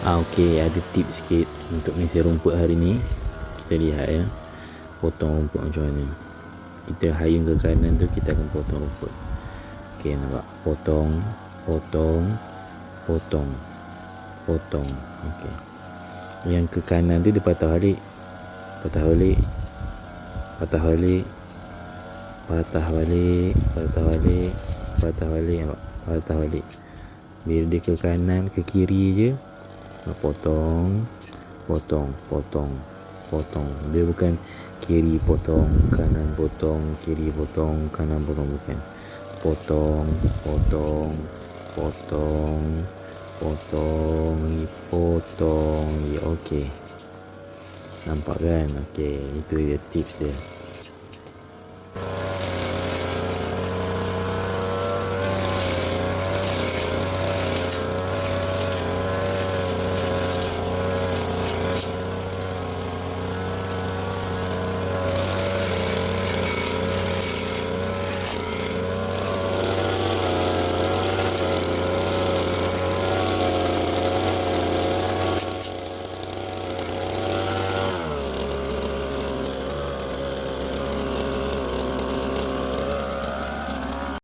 Okey, ada tips sikit untuk mesin rumput hari ni. Kita lihat ya, potong rumput macam mana. Kita hayung ke kanan tu, kita akan potong rumput. Okey, nampak? Potong, potong, potong, potong. Okey. Yang ke kanan tu dia patah balik. Patah balik. Patah balik. Patah balik, patah balik, patah balik, nampak? Patah balik. Bila dia ke kanan, ke kiri je, potong, potong, potong, potong. Dia bukan kiri potong, kanan potong, kiri potong, kanan potong, bukan. Potong, potong, potong, potong, potong. Okey. Nampak kan? Okey, itu dia tips dia.